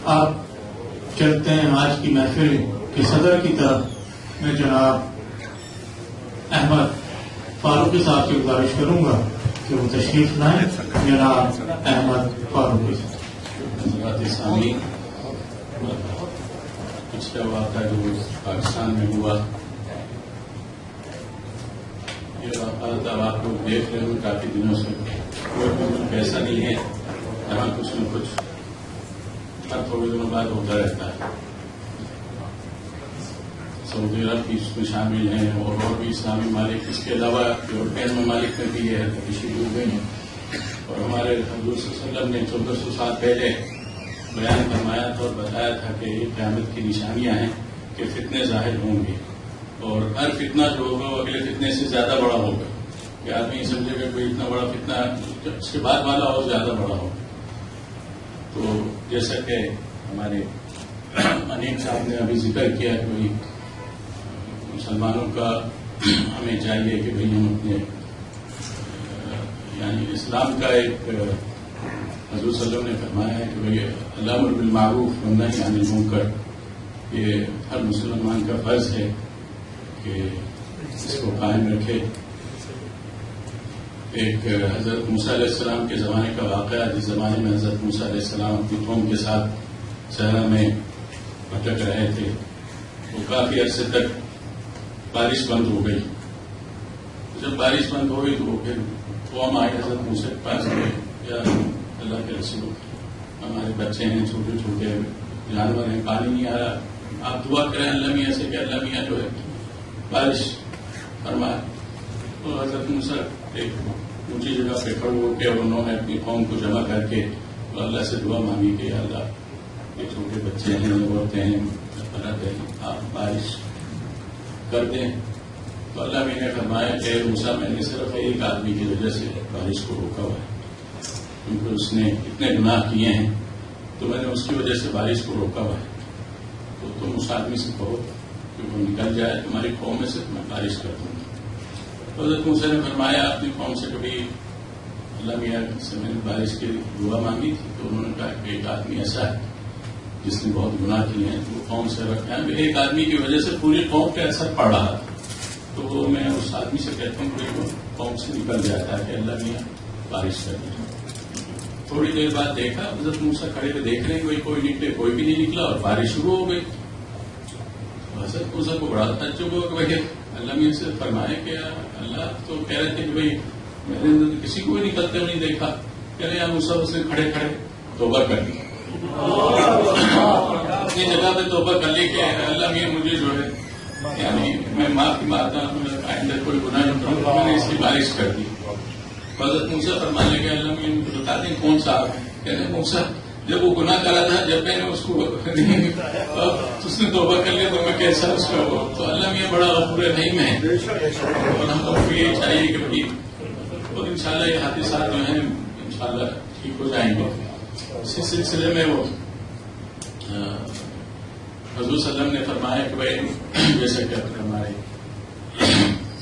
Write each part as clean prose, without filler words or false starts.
آپ چلتے ہیں آج کی محفل کے صدر کی طرف. میں جناب احمد فاروقی صاحب سے گزارش کروں گا کہ وہ تشریف لائیں. جناب احمد فاروقی صاحب. پچھلا واقعہ جو پاکستان میں ہوا، یہ واقعہ آپ لوگ دیکھ رہے ہیں کافی دنوں سے. کوئی ملک ایسا نہیں ہے جہاں کچھ نہ کچھ ہر تھوڑے دنوں بعد ہوتا رہتا ہے. سعودی عرب بھی اس میں شامل ہیں اور بھی اسلامی ممالک، اس کے علاوہ یورپین ممالک میں بھی یہ شروع ہو گئی ہیں. اور ہمارے حضور صلی اللہ علیہ وسلم نے 1400 سال پہلے بیان فرمایا تھا اور بتایا تھا کہ یہ قیامت کی نشانیاں ہیں کہ فتنے ظاہر ہوں گے اور ہر فتنہ جو ہوگا وہ اگلے فتنے سے زیادہ بڑا ہوگا. کہ آدمی سمجھے گا کوئی اتنا بڑا فتنہ اس کے بعد والا اور زیادہ بڑا ہوگا. تو جیسا کہ ہمارے انیب صاحب نے ابھی ذکر کیا کہ بھائی مسلمانوں کا ہمیں چاہیے کہ بھائی ہم اپنے یعنی اسلام کا ایک حضور صلی اللہ علیہ وسلم نے فرمایا ہے کہ بھائی الامر بالمعروف والنہی عن المنکر، یہ ہر مسلمان کا فرض ہے کہ اس کو قائم رکھے. ایک حضرت موسیٰ علیہ السلام کے زمانے کا واقعہ، جس زمانے میں حضرت موسیٰ علیہ السلام اپنی قوم کے ساتھ صحرا میں بھٹک رہے تھے. وہ کافی عرصے تک بارش بند ہو گئی. جب بارش بند ہو گئی تو وہ پھر قوم آئی حضرت موسیٰ کے پاس گئے، یا اللہ کے رسول ہمارے بچے ہیں، چھوٹے چھوٹے جانور ہیں، پانی نہیں آ رہا، آپ دعا کریں اللہ میاں سے کہ اللہ میاں جو ہے بارش فرمائے. تو حضرت موسیٰ ایک اونچی جگہ پہ کھڑے ہو کے انہوں نے اپنی قوم کو جمع کر کے اللہ سے دعا مانگی کہ اللہ یہ چھوٹے بچے ہیں، عورتیں ہیں، آپ بارش کر دیں. تو اللہ میں نے فرمایا کہ موسیٰ میں نے صرف ایک آدمی کی وجہ سے بارش کو روکا ہوا ہے، کیونکہ اس نے اتنے گناہ کیے ہیں تو میں نے اس کی وجہ سے بارش کو روکا ہوا ہے. تو تم اس آدمی سے کہو کہ وہ نکل جائے تمہاری قوم میں سے، تو میں بارش کر دوں گا. تو حضرت موسیٰ نے فرمایا اپنی قوم سے کبھی اللہ میاں سے میں نے بارش کی دعا مانگی تھی، تو انہوں نے کہا کہ ایک آدمی ایسا ہے جس نے بہت گناہ کیے ہیں، تو وہ قوم سے رکھا ہے. ایک آدمی کی وجہ سے پوری قوم پہ اثر پڑ رہا تھا. تو وہ میں اس آدمی سے کہتا ہوں کہ وہ قوم سے نکل جاتا ہے کہ اللہ میاں بارش کر دیں. تھوڑی دیر بعد دیکھا حضرت موسیٰ کھڑے پہ دیکھ رہے ہیں کوئی نکلے، کوئی بھی نہیں نکلا اور بارش شروع ہو گئی. حضرت موسیٰ کو بڑا تعجب ہوا کہ بھائی اللہ میاں سے فرمائے کہ اللہ تو کہہ رہے تھے کہ بھائی میں نے کسی کو بھی نکلتے ہوئے نہیں دیکھا. کہہ رہے ہیں موسیٰ اس نے کھڑے کھڑے توبہ کر لی، اپنی جگہ پہ توبہ کر لی کہ اللہ میاں مجھے جو ہے یعنی میں معافی مانگتا ہوں، آئندہ کوئی گناہ نہیں کروں، میں نے اس کی بارش کر دی. حضرت موسیٰ فرمانے لگے اللہ میاں مجھے بتا دیں کون سا آپ ہے. کہہ رہے موسیٰ جب وہ گناہ کرا تھا، جب میں نے اس کو اس نے توبہ کر لیا تو میں کیسا اس کا ہوا. تو اللہ میاں بڑا غفور رحیم ہے اور ہم لوگ کو یہ چاہیے کہ بھائی اور انشاءاللہ یہ حادثات جو ہیں انشاءاللہ ٹھیک ہو جائیں گے. اسی سلسلے میں وہ حضور صلی اللہ علیہ وسلم نے فرمایا کہ بھائی جیسے کہ ہمارے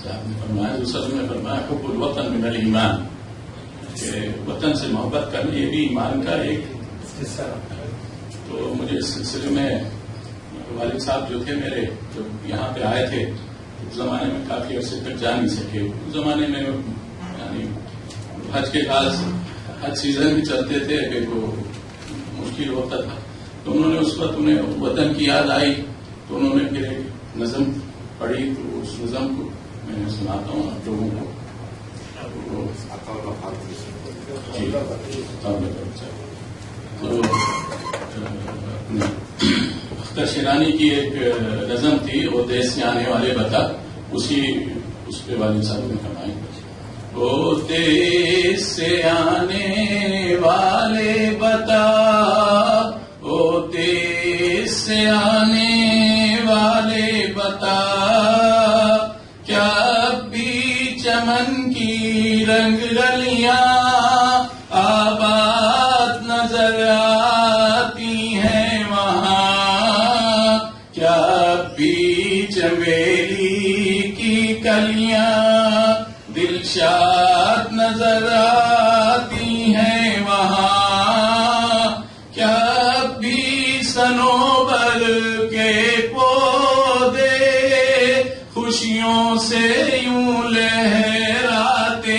صاحب نے فرمایا، حضور صلی اللہ علیہ وسلم نے فرمایا حب الوطن من الایمان، کہ وطن سے محبت کرنا یہ بھی ایمان کا ایک حصہ ہے. تو مجھے اس سلسلے میں والد صاحب جو تھے میرے، جب یہاں پہ آئے تھے اس زمانے میں کافی عرصے تک جا نہیں سکے. اس زمانے میں یعنی حج کے بعد حج سیزن بھی چلتے تھے کہ وہ مشکل ہوتا تھا. تو انہوں نے اس وقت انہیں وطن کی یاد آئی تو انہوں نے پھر ایک نظم پڑھی. تو اس نظم کو میں نے سناتا ہوں آپ لوگوں کو. تو اختر شیرانی کی ایک نظم تھی، وہ دیس سے آنے والے بتا، اسی اس پہ والد صاحب نے فرمائی. وہ دیس سے آنے والے بتا، وہ دیس سے آنے والے بتا، کیا اب بھی چمن کی رنگ رلیاں آباد نظر آتی ہیں وہاں، کیا اب بھی چمیلی کی کلیاں دلشاد نظر آتی ہیں وہاں، کیا اب بھی صنوبر کے پودے خوشیوں سے یوں لہراتے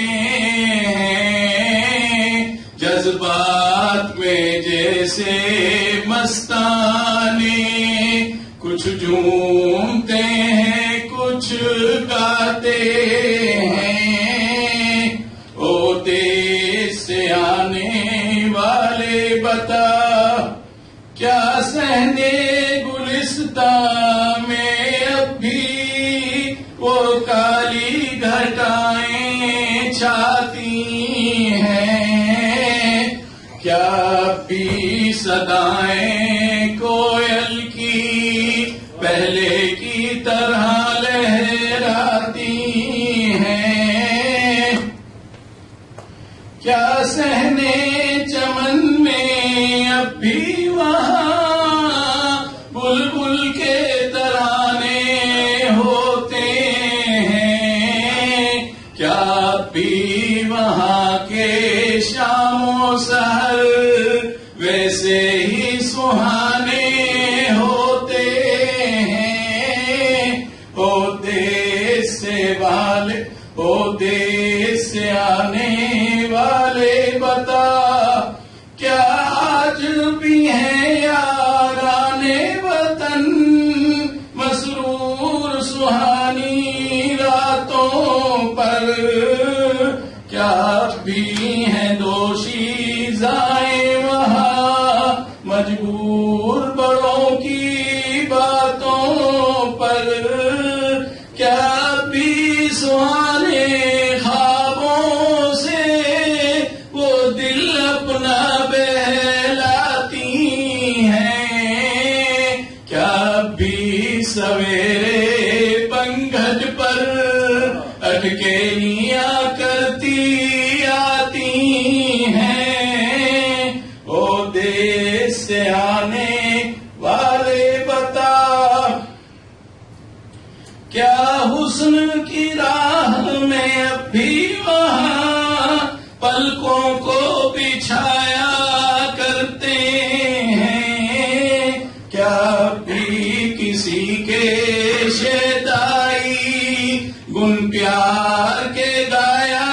ہیں، جذبات میں جیسے مستانے کچھ جھومتے ہیں کچھ گاتے ہیں۔ او دیس سے آنے والے بتا، کیا صحنے گلستان میں اب بھی وہ کالی گھٹائیں چھاتی ہیں؟ کیا بھی صدائیں کوئل کی پہلے کی طرح لہراتی ہیں؟ کیا صحنے چمن میں اب بھی وہاں بلبل کے ترانے ہوتے ہیں؟ کیا بھی وہاں کے شام و سحر ویسے ہی سہانے ہوتے ہیں؟ او دیس سے والے، او دیس سے آنے والے بتا، کیا آج بھی ہیں یاران وطن مسرور سہانی راتوں پر؟ کیا بھی ہیں دوشی زائیں وہاں مجبور بڑوں کی باتوں پر؟ کیا بھی سہانے خوابوں سے وہ دل اپنا بہلاتی ہیں؟ کیا بھی سویرے پنگھٹ پر اٹکیلیاں کرتی آتی ہیں؟ او دیس سے آنے والے بتا، کیا حسن کی راہ میں اب بھی وہاں پلکوں کو بچھایا کرتے ہیں؟ کیا بھی کسی کے شیدائی گن پیار کے گایا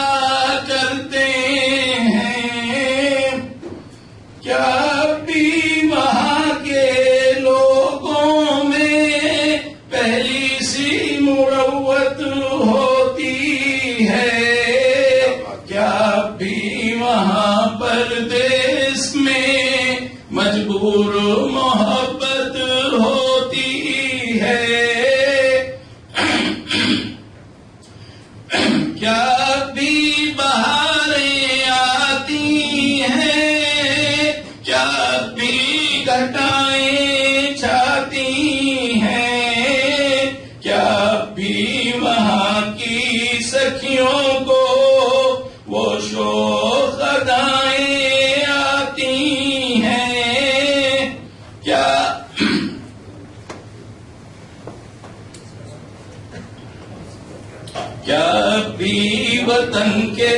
کرتے ہیں؟ کیا بھی وہاں کے لوگوں میں پہلی سی مروت ہوتی ہے؟ کیا بھی وہاں پردیس میں مجبور محبت ہوتی ہے؟ کیا بھی بہاریں آتی ہیں؟ کیا بھی گھٹائیں چھاتی ہیں؟ کیا بھی وہاں کی سکھیوں کو وہ شوق ادائیں آتی ہیں؟ کیا بھی وطن کے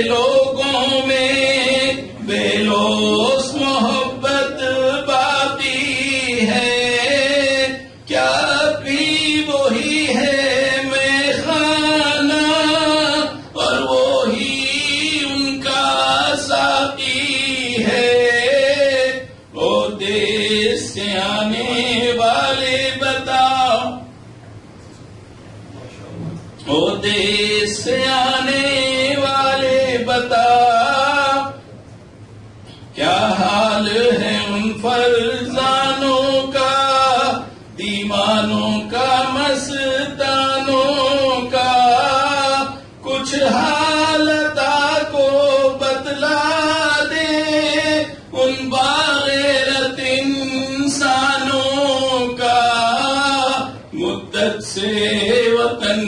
لوگوں میں بے لوث محبت باقی ہے؟ کیا بھی وہی ہے میں خانہ اور وہی ان کا ساقی ہے؟ او دیس سے آنے والے بتاؤ، او دیس سے آنے والے بتا، کیا حال ہے ان فرزانوں کا، دیوانوں کا، مستانوں کا؟ کچھ حالتا کو بتلا دے ان باغیرت انسانوں کا۔ مدت سے وطن